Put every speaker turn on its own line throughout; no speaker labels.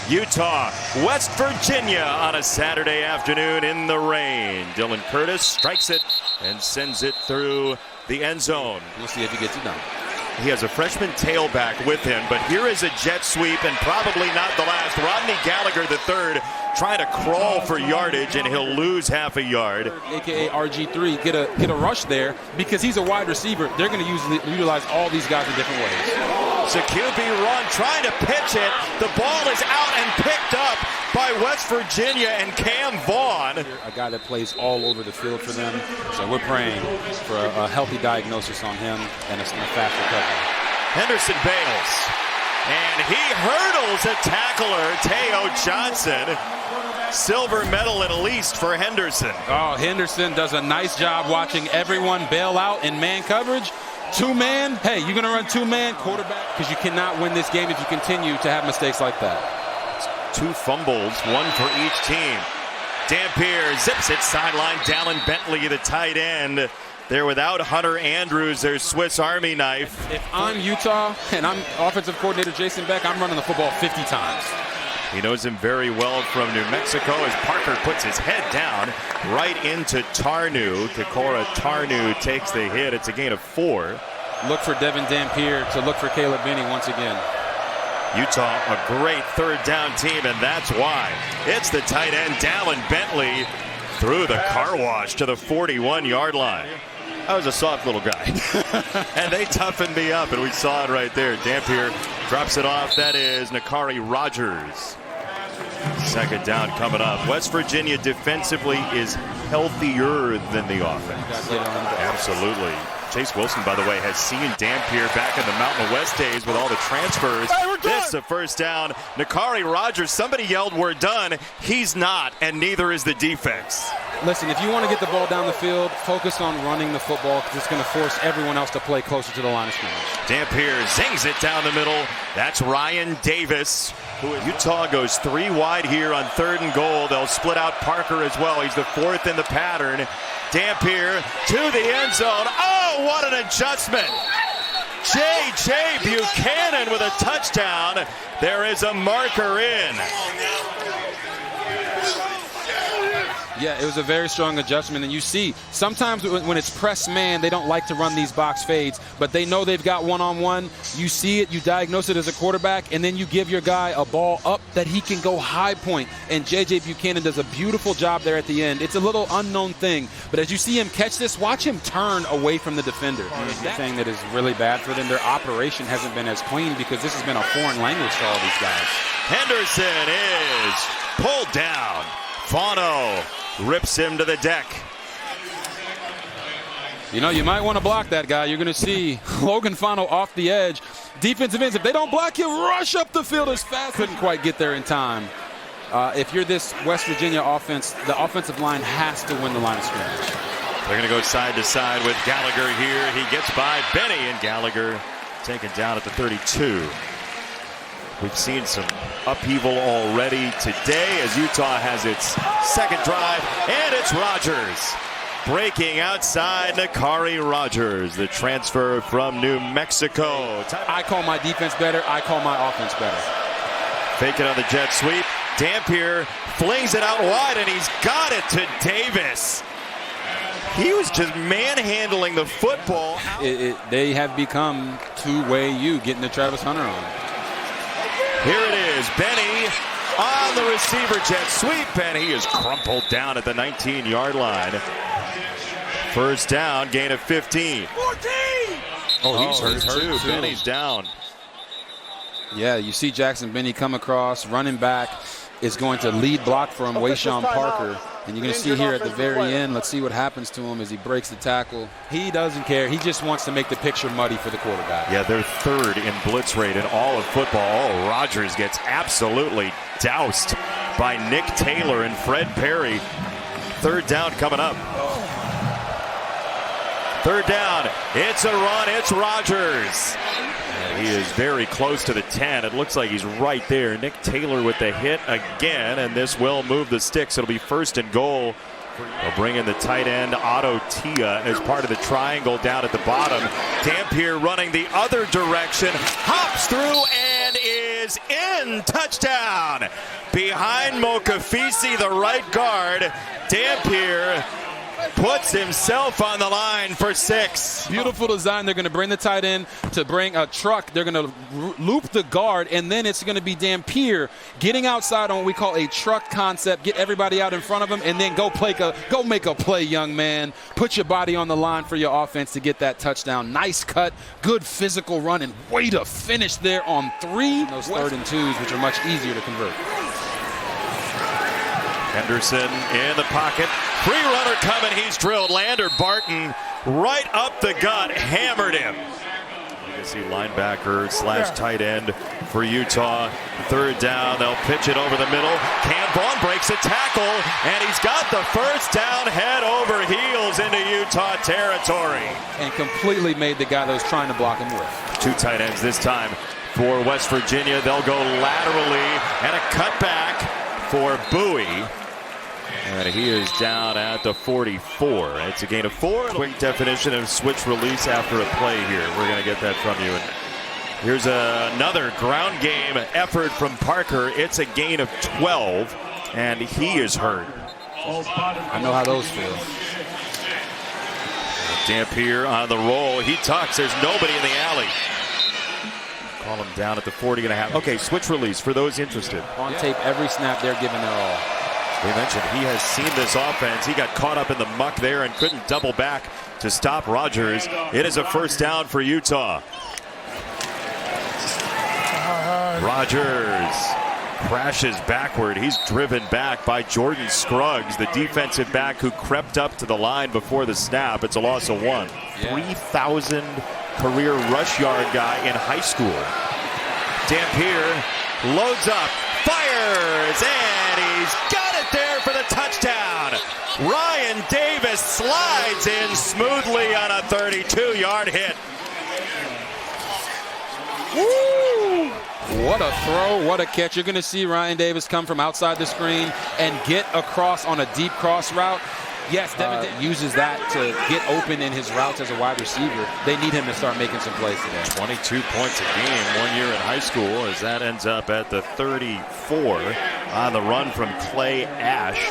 Utah, West Virginia on a Saturday afternoon in the rain. Dylan Curtis strikes it and sends it through the end zone.
We'll see if he gets it done.
He has a freshman tailback with him, but here is a jet sweep, and probably not the last. Rodney Gallagher III trying to crawl for yardage, and he'll lose half a yard.
AKA RG3, get a rush there because he's a wide receiver. They're going to utilize all these guys in different ways.
So QB run, trying to pitch it. The ball is out and picked up by West Virginia and Cam Vaughn.
A guy that plays all over the field for them. So we're praying for a healthy diagnosis on him and a fast recovery.
Henderson bails. And he hurdles a tackler, Teo Johnson. Silver medal at least for Henderson.
Oh, Henderson does a nice job watching everyone bail out in man coverage. Two-man, hey, you're going to run two-man quarterback because you cannot win this game if you continue to have mistakes like that.
Two fumbles, one for each team. Dampier zips it sideline. Dallin Bentley, the tight end. They're without Hunter Andrews, their Swiss Army knife.
If I'm Utah and I'm offensive coordinator Jason Beck, I'm running the football 50 times.
He knows him very well from New Mexico as Parker puts his head down right into Tarnu. Takora Tarnu takes the hit. It's a gain of 4.
Look for Devin Dampier to look for Caleb Benny once again.
Utah, a great third down team, and that's why. It's the tight end, Dallin Bentley, through the car wash to the 41-yard line. I was a soft little guy. And they toughened me up, and we saw it right there. Dampier drops it off. That is Nakari Rogers. Second down coming up. West Virginia defensively is healthier than the offense. Absolutely. Chase Wilson, by the way, has seen Dampier back in the Mountain West days with all the transfers. This is a first down. Nakari Rogers, somebody yelled, "We're done." He's not, and neither is the defense.
Listen, if you want to get the ball down the field, focus on running the football because it's going to force everyone else to play closer to the line of scrimmage.
Dampier zings it down the middle. That's Ryan Davis. Utah goes 3 wide here on 3rd and goal. They'll split out Parker as well. He's the 4th in the pattern. Dampier to the end zone. Oh, what an adjustment. J.J. Buchanan with a touchdown. There is a marker in.
Yeah, it was a very strong adjustment, and you see sometimes when it's press man, they don't like to run these box fades, but they know they've got one-on-one. You see it, you diagnose it as a quarterback, and then you give your guy a ball up that he can go high point, and J.J. Buchanan does a beautiful job there at the end. It's a little unknown thing, but as you see him catch this, watch him turn away from the defender. The thing that is really bad for them, their operation hasn't been as clean because this has been a foreign language for all these guys.
Henderson is pulled down. Fano rips him to the deck.
You know, you might want to block that guy. You're going to see Logan Fano off the edge. Defensive ends, if they don't block you, rush up the field as fast. Couldn't quite get there in time. If you're this West Virginia offense, the offensive line has to win the line of scrimmage.
They're going to go side to side with Gallagher here. He gets by Benny, and Gallagher taken down at the 32. We've seen some upheaval already today as Utah has its second drive, and it's Rogers. Breaking outside, Nakari Rogers, the transfer from New Mexico.
I call my defense better. I call my offense better.
Fake it on the jet sweep. Dampier flings it out wide, and he's got it to Davis. He was just manhandling the football.
They have become two-way you, getting the Travis Hunter on.
Here it is, Benny on the receiver jet sweep, and he is crumpled down at the 19-yard line. First down, gain of 15.
14!
Oh, he's hurt too. Benny's down.
Yeah, you see Jackson Benny come across, running back is going to lead block from Wayshawn Parker. And you're going to see here at the very end, let's see what happens to him as he breaks the tackle. He doesn't care. He just wants to make the picture muddy for the quarterback.
Yeah, they're 3rd in blitz rate in all of football. Oh, Rogers gets absolutely doused by Nick Taylor and Fred Perry. 3rd down coming up. 3rd down. It's a run. It's Rogers. He is very close to the 10. It looks like he's right there. Nick Taylor with the hit again, and this will move the sticks. It'll be 1st and goal. They'll bring in the tight end, Otto Tia, as part of the triangle down at the bottom. Dampier running the other direction, hops through and is is in. Touchdown. Behind Mokafisi, the right guard, Dampier puts himself on the line for 6.
Beautiful design. They're going to bring the tight end to bring a truck. They're going to loop the guard, and then it's going to be Dampier getting outside on what we call a truck concept. Get everybody out in front of him, and then go make a play, young man. Put your body on the line for your offense to get that touchdown. Nice cut, good physical run, and way to finish there on 3. Those 3rd and 2s, which are much easier to convert.
Henderson in the pocket. Free runner coming. He's drilled. Lander Barton right up the gut. Hammered him. You can see linebacker / tight end for Utah. 3rd down. They'll pitch it over the middle. Cam Vaughn breaks a tackle, and he's got the 1st down head over heels into Utah territory.
And completely made the guy that was trying to block him with.
2 tight ends this time for West Virginia. They'll go laterally and a cutback for Bowie. And he is down at the 44. It's a gain of 4. Quick definition of switch release after a play here. We're going to get that from you. And here's another ground game effort from Parker. It's a gain of 12, and he is hurt.
I know how those feel.
Dampier on the roll. He tucks. There's nobody in the alley. Call him down at the 40.5. Okay, switch release for those interested.
On tape, every snap they're giving their all.
We mentioned he has seen this offense. He got caught up in the muck there and couldn't double back to stop Rogers. It is a 1st down for Utah. Rogers crashes backward. He's driven back by Jordan Scruggs, the defensive back who crept up to the line before the snap. It's a loss of 1. 3,000 career rush yard guy in high school. Dampier loads up, fires, and he's got it there for the touchdown. Ryan Davis slides in smoothly on a 32-yard hit.
Woo! What a throw, what a catch. You're going to see Ryan Davis come from outside the screen and get across on a deep cross route. Yes, Devin uses that to get open in his routes as a wide receiver. They need him to start making some plays today.
22 points a game 1 year in high school as that ends up at the 34 on the run from Clay Ash.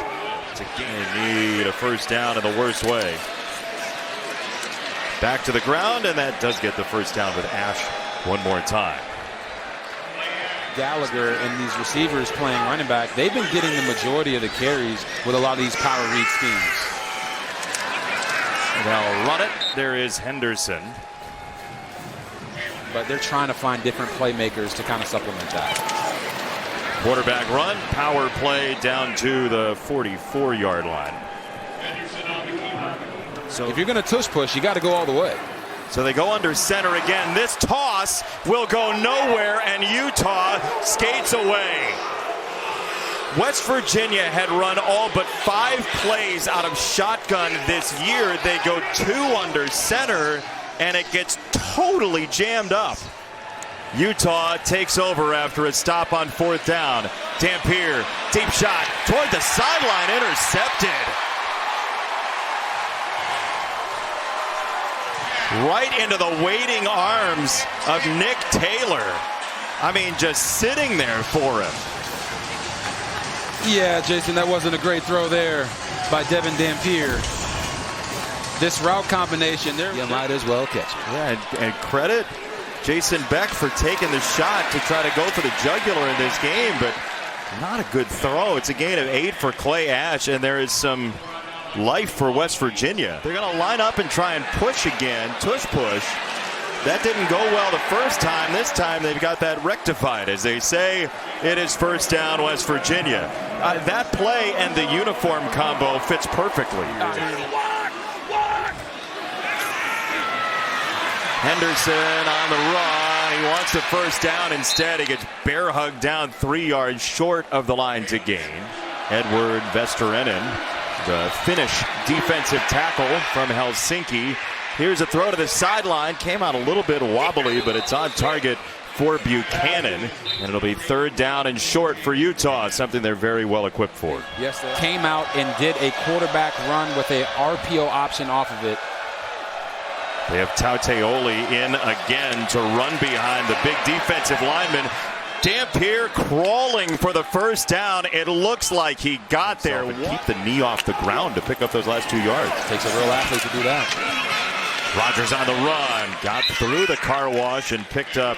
To need a 1st down in the worst way. Back to the ground, and that does get the 1st down with Ash one more time.
Gallagher and these receivers playing running back, they've been getting the majority of the carries with a lot of these power read schemes.
They'll run it. There is Henderson.
But they're trying to find different playmakers to kind of supplement that.
Quarterback run, power play down to the 44-yard line.
So if you're going to tush push, you got to go all the way.
So they go under center again. This toss will go nowhere, and Utah skates away. West Virginia had run all but 5 plays out of shotgun this year. They go 2 under center, and it gets totally jammed up. Utah takes over after a stop on 4th down. Dampier, deep shot toward the sideline, intercepted. Right into the waiting arms of Nick Taylor. I mean, just sitting there for him.
Yeah, Jason, that wasn't a great throw there by Devin Dampier. This route combination, you might as well catch it.
Yeah, and credit Jason Beck for taking the shot to try to go for the jugular in this game, but not a good throw. It's a gain of 8 for Clay Ash, and there is some life for West Virginia. They're going to line up and try and push again, tush push. That didn't go well the first time. This time they've got that rectified. As they say, it is 1st down West Virginia. That play and the uniform combo fits perfectly. Henderson on the run. He wants the 1st down. Instead, he gets bear hugged down 3 yards short of the line to gain. Edward Vesterinen, the Finnish defensive tackle from Helsinki. Here's a throw to the sideline. Came out a little bit wobbly, but it's on target for Buchanan. And it'll be 3rd down and short for Utah, something they're very well equipped for.
Yes, they came out and did a quarterback run with a RPO option off of it.
They have Tauteoli in again to run behind the big defensive lineman. Dampier crawling for the first down. It looks like he got there. Keep the knee off the ground to pick up those last 2 yards.
Takes a real athlete to do that.
Rodgers on the run, got through the car wash and picked up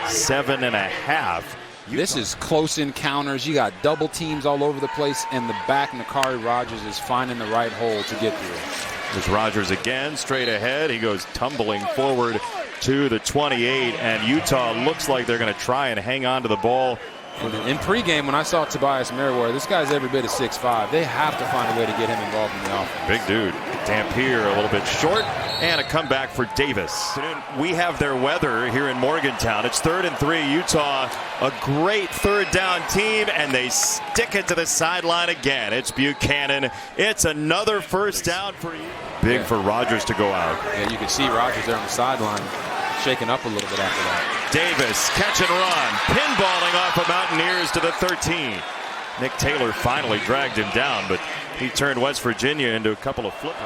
7.5.
This is close encounters. You got double teams all over the place in the back. Nakari Rodgers is finding the right hole to get through.
There's Rodgers again, straight ahead. He goes tumbling forward to the 28, and Utah looks like they're going to try and hang on to the ball.
In pregame, when I saw Tobias Merriweather, this guy's every bit of 6'5". They have to find a way to get him involved in the offense.
Big dude. Dampier a little bit short, and a comeback for Davis. We have their weather here in Morgantown. It's 3rd and 3. Utah, a great third down team, and they stick it to the sideline again. It's Buchanan. It's another first down for you. Big for Rodgers to go out.
Yeah, you can see Rodgers there on the sideline, shaking up a little bit after that.
Davis, catch and run, pinballing off of Mountaineers to the 13. Nick Taylor finally dragged him down, but he turned West Virginia into a couple of flippers.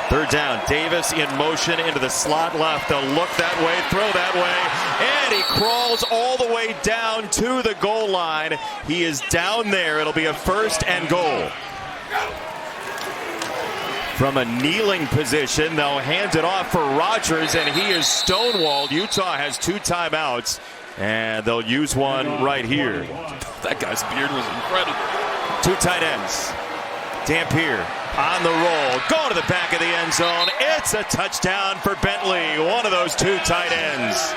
Third down, Davis in motion into the slot left. They'll look that way, throw that way, and he crawls all the way down to the goal line. He is down there. It'll be a 1st and goal. From a kneeling position, they'll hand it off for Rodgers, and he is stonewalled. Utah has 2 timeouts, and they'll use one right here.
That guy's beard was incredible.
2 tight ends. Dampier on the roll, going to the back of the end zone. It's a touchdown for Bentley, one of those 2 tight ends.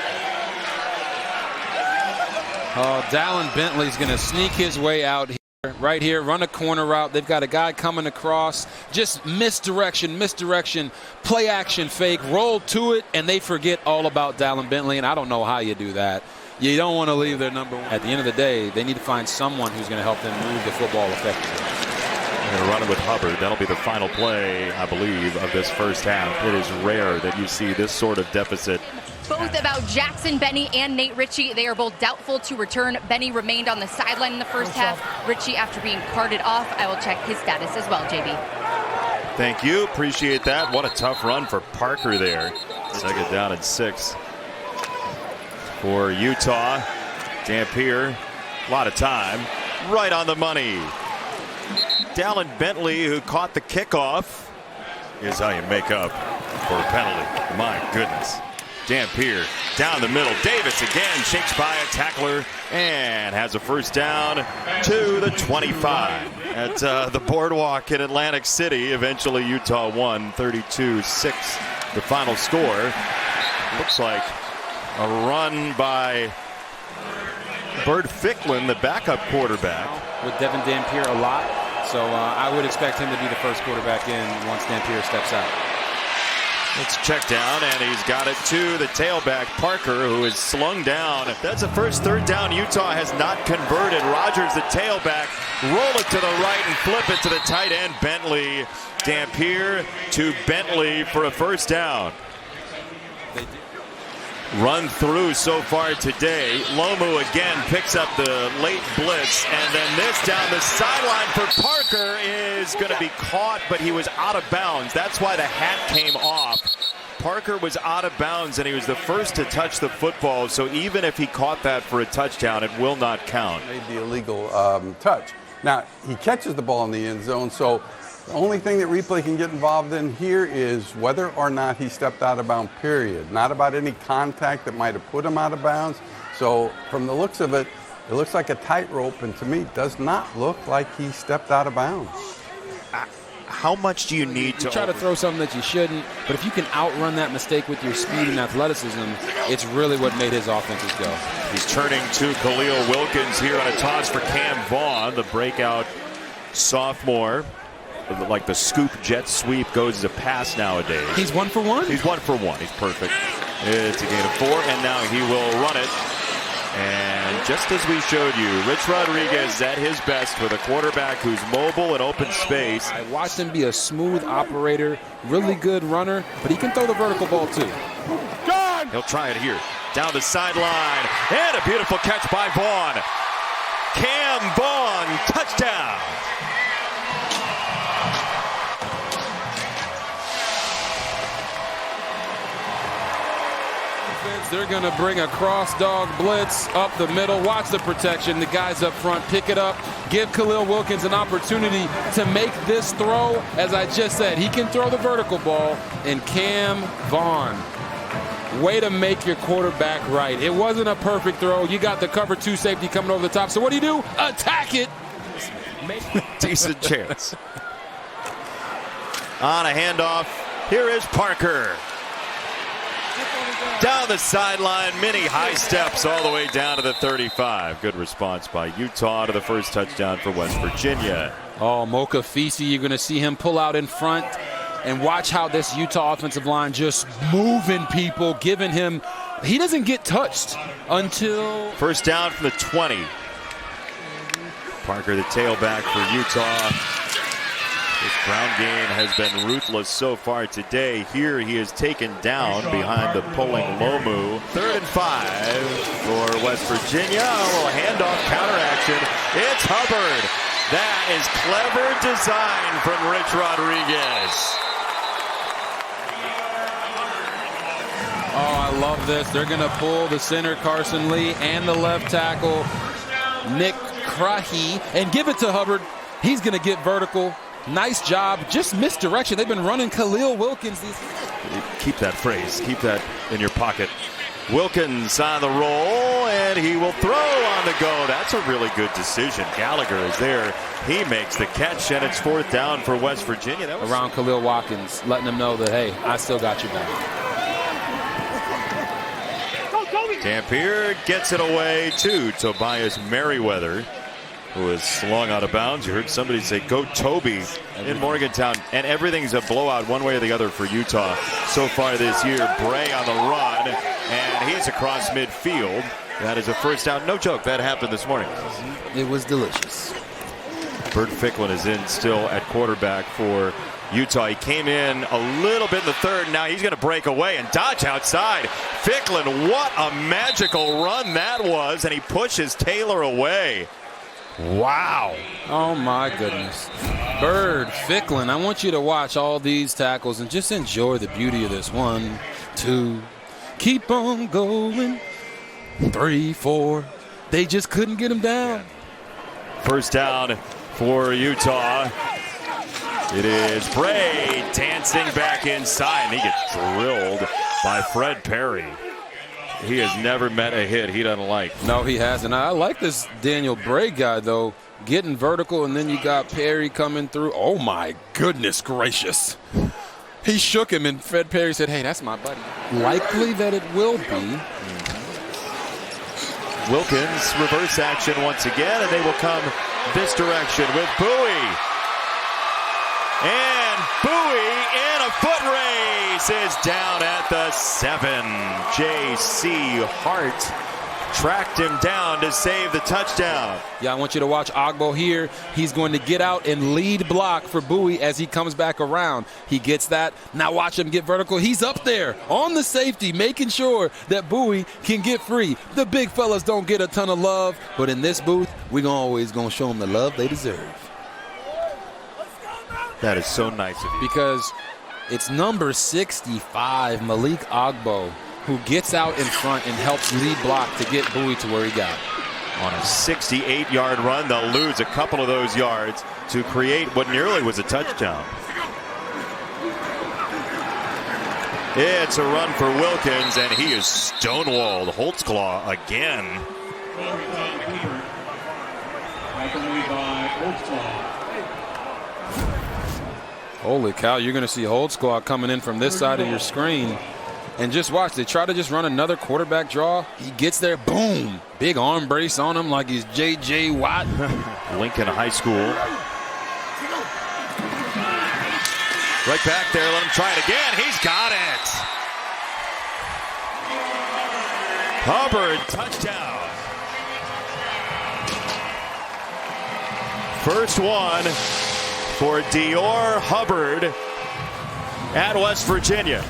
Dallin Bentley's going to sneak his way out here. Right here, run a corner route. They've got a guy coming across. Just misdirection, play action fake, roll to it, and they forget all about Dallin Bentley, and I don't know how you do that. You don't want to leave their number 1. At the end of the day, they need to find someone who's going to help them move the football effectively.
They're going to run it with Hubbard. That'll be the final play, I believe, of this first half. It is rare that you see this sort of deficit.
Both about Jackson Benny and Nate Ritchie. They are both doubtful to return. Benny remained on the sideline in the first half. Ritchie, after being carted off, I will check his status as well, JB.
Thank you. Appreciate that. What a tough run for Parker there. 2nd down and 6 for Utah. Dampier, a lot of time. Right on the money. Dallin Bentley, who caught the kickoff, is how you make up for a penalty. My goodness. Dampier down the middle. Davis again shakes by a tackler and has a first down to the 25 at the boardwalk in Atlantic City. Eventually Utah won 32-6. The final score. Looks like a run by Bert Fickland, the backup quarterback.
With Devin Dampier a lot, so I would expect him to be the first quarterback in once Dampier steps out.
It's checked down, and he's got it to the tailback, Parker, who is slung down. That's the first 3rd down Utah has not converted. Rodgers, the tailback, roll it to the right and flip it to the tight end, Bentley. Dampier to Bentley for a first down. Run through so far today. Lomu again picks up the late blitz, and then this down the sideline for Parker is going to be caught, but he was out of bounds. That's why the hat came off. Parker was out of bounds, and he was the first to touch the football, so even if he caught that for a touchdown, it will not count.
Made the illegal touch. Now, he catches the ball in the end zone, so the only thing that replay can get involved in here is whether or not he stepped out of bounds, period. Not about any contact that might have put him out of bounds. So from the looks of it, it looks like a tightrope, and to me, does not look like he stepped out of bounds.
How much do you need to
try to throw something that you shouldn't, but if you can outrun that mistake with your speed and athleticism, it's really what made his offenses go.
He's turning to Khalil Wilkins here on a toss for Cam Vaughn, the breakout sophomore. Like the scoop jet sweep goes as a pass nowadays.
He's 1 for 1?
He's 1 for 1. He's perfect. It's a gain of 4, and now he will run it. And just as we showed you, Rich Rodriguez at his best with a quarterback who's mobile and open space.
I watched him be a smooth operator, really good runner, but he can throw the vertical ball too.
He'll try it here. Down the sideline, and a beautiful catch by Vaughn. Cam Vaughn, touchdown.
They're going to bring a cross dog blitz up the middle. Watch the protection. The guys up front pick it up. Give Khalil Wilkins an opportunity to make this throw. As I just said, he can throw the vertical ball. And Cam Vaughn, way to make your quarterback right. It wasn't a perfect throw. You got the cover 2 safety coming over the top. So what do? Attack it.
Decent chance. On a handoff, here is Parker. Down the sideline, many high steps all the way down to the 35. Good response by Utah to the first touchdown for West Virginia.
Oh, Moka Fisi, you're going to see him pull out in front. And watch how this Utah offensive line just moving people, giving him, he doesn't get touched until.
First down from the 20. Parker, the tailback for Utah. This ground game has been ruthless so far today. Here he is taken down behind the pulling Lomu. 3rd and 5 for West Virginia. A little handoff, counter action. It's Hubbard. That is clever design from Rich Rodriguez.
Oh, I love this. They're going to pull the center, Carson Lee, and the left tackle, Nick Crahy, and give it to Hubbard. He's going to get vertical. Nice job. Just misdirection. They've been running Khalil Wilkins.
Keep that phrase. Keep that in your pocket. Wilkins on the roll, and he will throw on the go. That's a really good decision. Gallagher is there. He makes the catch, and it's 4th down for West Virginia. That was
around Khalil Watkins, letting him know that, hey, I still got your back.
Dampier gets it away to Tobias Merriweather, who is slung out of bounds. You heard somebody say, go Toby in Morgantown. And everything's a blowout one way or the other for Utah so far this year. Bray on the run, and he's across midfield. That is a first down. No joke, that happened this morning.
It was delicious.
Bert Fickland is in still at quarterback for Utah. He came in a little bit in the 3rd. Now he's going to break away and dodge outside. Fickland, what a magical run that was. And he pushes Taylor away. Wow.
Oh, my goodness. Bird, Fickland, I want you to watch all these tackles and just enjoy the beauty of this. 1, 2, keep on going. 3, 4. They just couldn't get him down.
First down for Utah. It is Bray dancing back inside, and he gets drilled by Fred Perry. He has never met a hit he doesn't like.
No, he hasn't. I like this Daniel Bray guy, though, getting vertical, and then you got Perry coming through. Oh, my goodness gracious. He shook him, and Fred Perry said, hey, that's my buddy. Likely that it will be.
Wilkins, reverse action once again, and they will come this direction with Bowie. And Bowie in a foot race is down at the 7. J.C. Hart tracked him down to save the touchdown.
Yeah, I want you to watch Ogbo here. He's going to get out and lead block for Bowie as he comes back around. He gets that. Now watch him get vertical. He's up there on the safety, making sure that Bowie can get free. The big fellas don't get a ton of love, but in this booth, we're always going to show them the love they deserve.
That is so nice of you.
Because it's number 65, Malik Ogbo, who gets out in front and helps lead block to get Bowie to where he got.
On a 68-yard run, they'll lose a couple of those yards to create what nearly was a touchdown. It's a run for Wilkins, and he is stonewalled. Holtzclaw again.
Holy cow, you're going to see Holtzclaw coming in from this side of your screen. And just watch, they try to just run another quarterback draw. He gets there, boom. Big arm brace on him like he's J.J. Watt.
Lincoln High School. Right back there, let him try it again. He's got it. Hubbard, touchdown. First one for Dior Hubbard at West Virginia.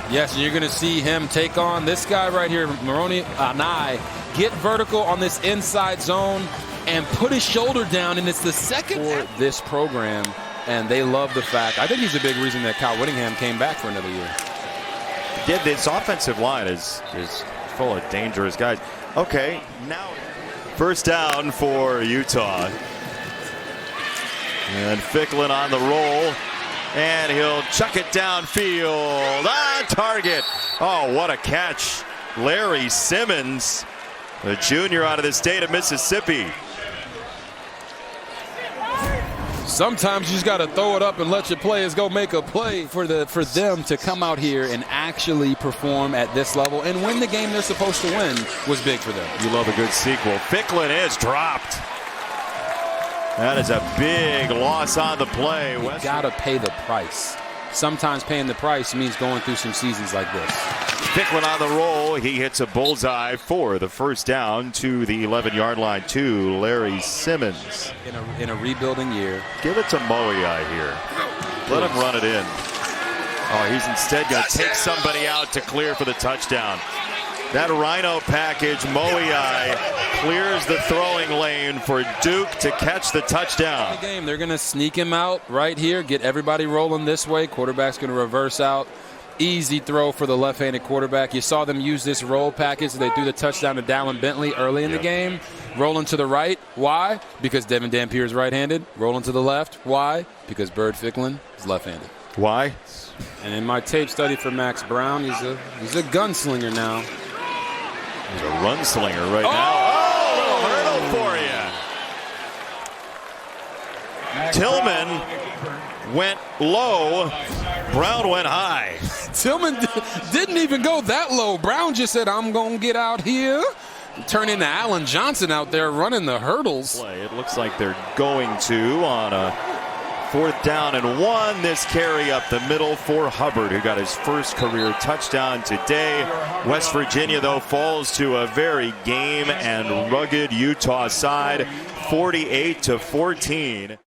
Yes, and you're going to see him take on this guy right here, Moroni Anai, get vertical on this inside zone and put his shoulder down, and it's the second for this program, and they love the fact. I think he's a big reason that Kyle Whittingham came back for another year.
Yeah, this offensive line is full of dangerous guys. Okay, now first down for Utah. And Fickland on the roll. And he'll chuck it downfield. On target. Oh, what a catch. Larry Simmons, the junior out of the state of Mississippi.
Sometimes you just got to throw it up and let your players go make a play. For them to come out here and actually perform at this level and win the game they're supposed to win was big for them.
You love a good sequel. Fickland is dropped. That is a big loss on the play.
You got to pay the price. Sometimes paying the price means going through some seasons like this.
Fickland on the roll. He hits a bullseye for the first down to the 11-yard line to Larry Simmons.
In a rebuilding year.
Give it to Moe here. Let him run it in. Oh, he's instead going to take somebody out to clear for the touchdown. That Rhino package, Moe clears the throwing lane for Duke to catch the touchdown.
They're going to sneak him out right here, get everybody rolling this way. Quarterback's going to reverse out. Easy throw for the left-handed quarterback. You saw them use this roll package. They threw the touchdown to Dallin Bentley early in the game. Rolling to the right. Why? Because Devin Dampier is right-handed. Rolling to the left. Why? Because Bird Fickland is left-handed.
Why?
And in my tape study for Max Brown, he's a gunslinger now.
He's a run slinger right now. Oh, hurdle for you. Tillman went low. Brown went high.
Tillman didn't even go that low. Brown just said, I'm going to get out here. Turn into Allen Johnson out there running the hurdles.
It looks like they're going to on a 4th down and 1. This carry up the middle for Hubbard, who got his first career touchdown today. West Virginia, though, falls to a very game and rugged Utah side, 48-14.